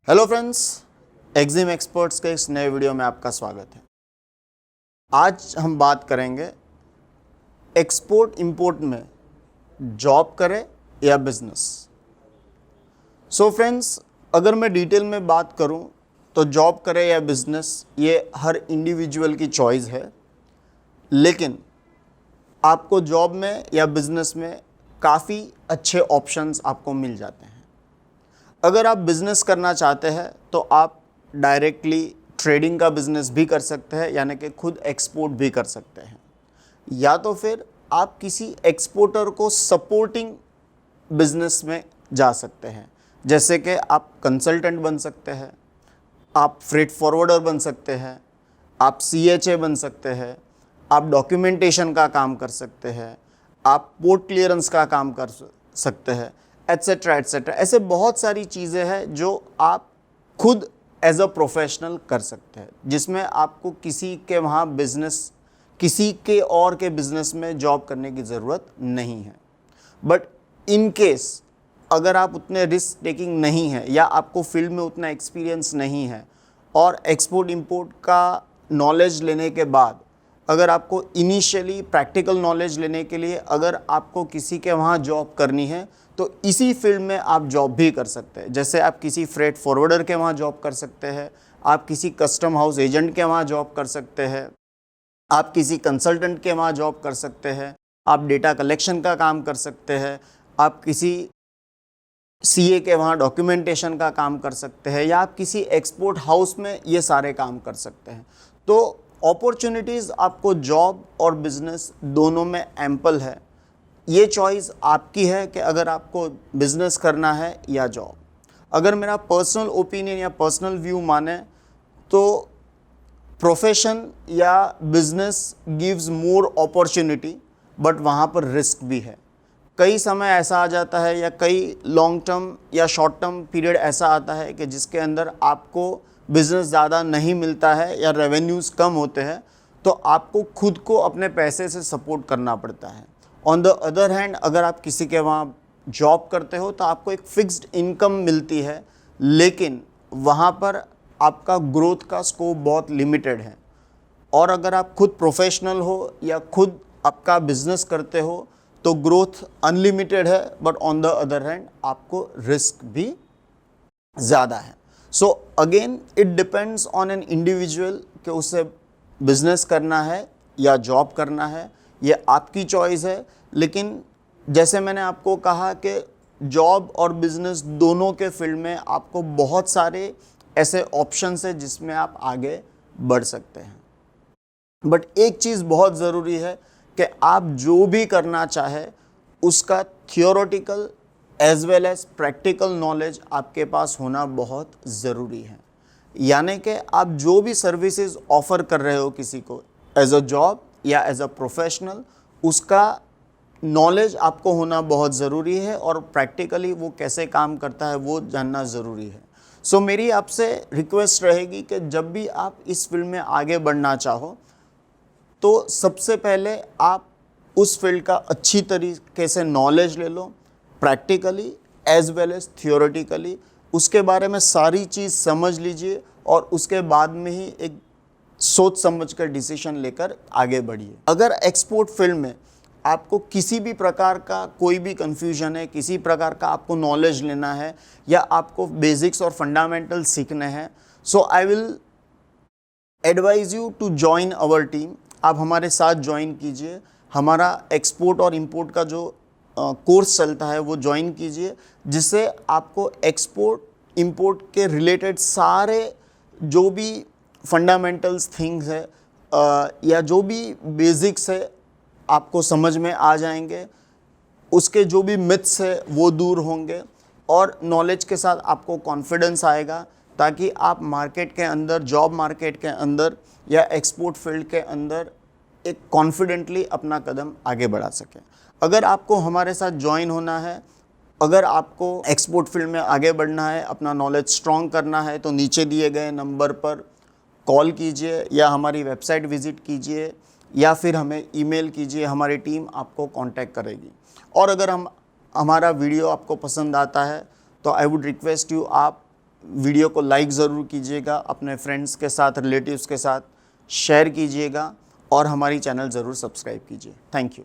Hello friends, EXIM experts के इस नए वीडियो में आपका स्वागत है। आज हम बात करेंगे एक्सपोर्ट इंपोर्ट में जॉब करें या बिजनेस। सो फ्रेंड्स, अगर मैं डिटेल में बात करूं तो जॉब करें या बिजनेस ये हर इंडिविजुअल की चॉइस है, लेकिन आपको जॉब में या बिजनेस में काफ़ी अच्छे ऑप्शंस आपको मिल जाते हैं। अगर आप बिज़नेस करना चाहते हैं तो आप डायरेक्टली ट्रेडिंग का बिज़नेस भी कर सकते हैं, यानी कि खुद एक्सपोर्ट भी कर सकते हैं, या तो फिर आप किसी एक्सपोर्टर को सपोर्टिंग बिज़नेस में जा सकते हैं। जैसे कि आप कंसल्टेंट बन सकते हैं, आप फ्रेट फॉरवर्डर बन सकते हैं, आप CHA बन सकते हैं, आप डॉक्यूमेंटेशन का काम कर सकते हैं, आप पोर्ट क्लियरेंस का काम कर सकते हैं, एट्सेट्रा एट्सेट्रा। ऐसे बहुत सारी चीज़ें हैं जो आप खुद एज अ प्रोफेशनल कर सकते हैं, जिसमें आपको किसी के वहाँ बिजनेस, किसी के और के बिजनेस में जॉब करने की ज़रूरत नहीं है। बट इन केस अगर आप उतने रिस्क टेकिंग नहीं है या आपको फील्ड में उतना एक्सपीरियंस नहीं है और एक्सपोर्ट इंपोर्ट का नॉलेज लेने के बाद अगर आपको इनिशियली प्रैक्टिकल नॉलेज लेने के लिए अगर आपको किसी के वहाँ जॉब करनी है तो इसी फील्ड में आप जॉब भी कर सकते हैं। जैसे आप किसी फ्रेट फॉरवर्डर के वहाँ जॉब कर सकते हैं, आप किसी कस्टम हाउस एजेंट के वहाँ जॉब कर सकते हैं, आप किसी कंसल्टेंट के वहाँ जॉब कर सकते हैं, आप डेटा कलेक्शन का काम कर सकते हैं, आप किसी CA के वहाँ डॉक्यूमेंटेशन का काम कर सकते हैं, या आप किसी एक्सपोर्ट हाउस में ये सारे काम कर सकते हैं। तो अपॉर्चुनिटीज़ आपको जॉब और बिज़नेस दोनों में एम्पल है। ये चॉइस आपकी है कि अगर आपको बिज़नेस करना है या जॉब। अगर मेरा पर्सनल ओपिनियन या पर्सनल व्यू माने तो प्रोफेशन या business gives more opportunity, but वहाँ पर रिस्क भी है। कई समय ऐसा आ जाता है या कई लॉन्ग टर्म या शॉर्ट टर्म पीरियड ऐसा आता है कि जिसके अंदर आपको बिज़नेस ज़्यादा नहीं मिलता है या रेवेन्यूज़ कम होते हैं, तो आपको खुद को अपने पैसे से सपोर्ट करना पड़ता है। ऑन द अदर हैंड, अगर आप किसी के वहाँ जॉब करते हो तो आपको एक फिक्स्ड इनकम मिलती है, लेकिन वहाँ पर आपका ग्रोथ का स्कोप बहुत लिमिटेड है। और अगर आप खुद प्रोफेशनल हो या खुद आपका बिजनेस करते हो तो ग्रोथ अनलिमिटेड है, but on the other hand आपको रिस्क भी ज़्यादा है। So again it depends on an individual कि उसे बिजनेस करना है या जॉब करना है, ये आपकी चॉइस है। लेकिन जैसे मैंने आपको कहा कि जॉब और बिजनेस दोनों के फील्ड में आपको बहुत सारे ऐसे ऑप्शंस हैं जिसमें आप आगे बढ़ सकते हैं। बट एक चीज़ बहुत ज़रूरी है कि आप जो भी करना चाहे उसका theoretical as well as practical knowledge आपके पास होना बहुत ज़रूरी है। यानी कि आप जो भी सर्विसेज ऑफ़र कर रहे हो किसी को एज अ जॉब या एज अ प्रोफेशनल, उसका नॉलेज आपको होना बहुत ज़रूरी है और प्रैक्टिकली वो कैसे काम करता है वो जानना ज़रूरी है। सो मेरी आपसे रिक्वेस्ट रहेगी कि जब भी आप इस फील्ड में आगे बढ़ना चाहो तो सबसे पहले आप उस फील्ड का अच्छी तरीके से नॉलेज ले लो, practically as well as theoretically. उसके बारे में सारी चीज़ समझ लीजिए और उसके बाद में ही एक सोच समझ कर डिसीजन लेकर आगे बढ़िए। अगर एक्सपोर्ट फील्ड में आपको किसी भी प्रकार का कोई भी कन्फ्यूजन है, किसी प्रकार का आपको नॉलेज लेना है या आपको बेसिक्स और फंडामेंटल सीखने हैं, so I will advise you to join our team. आप हमारे साथ ज्वाइन कीजिए, हमारा एक्सपोर्ट और इंपोर्ट का जो कोर्स चलता है वो ज्वाइन कीजिए, जिससे आपको एक्सपोर्ट इंपोर्ट के रिलेटेड सारे जो भी फंडामेंटल्स थिंग्स है या जो भी बेसिक्स है आपको समझ में आ जाएंगे। उसके जो भी मिथ्स है वो दूर होंगे और नॉलेज के साथ आपको कॉन्फिडेंस आएगा, ताकि आप मार्केट के अंदर, जॉब मार्केट के अंदर या एक्सपोर्ट फील्ड के अंदर एक कॉन्फिडेंटली अपना कदम आगे बढ़ा सकें। अगर आपको हमारे साथ ज्वाइन होना है, अगर आपको एक्सपोर्ट फील्ड में आगे बढ़ना है, अपना नॉलेज स्ट्रॉन्ग करना है, तो नीचे दिए गए नंबर पर कॉल कीजिए या हमारी वेबसाइट विज़िट कीजिए या फिर हमें ईमेल कीजिए, हमारी टीम आपको कांटेक्ट करेगी। और अगर हमारा वीडियो आपको पसंद आता है तो आई वुड रिक्वेस्ट यू, आप वीडियो को लाइक ज़रूर कीजिएगा, अपने फ्रेंड्स के साथ, रिलेटिव्स के साथ शेयर कीजिएगा और हमारी चैनल ज़रूर सब्सक्राइब कीजिए। Thank you.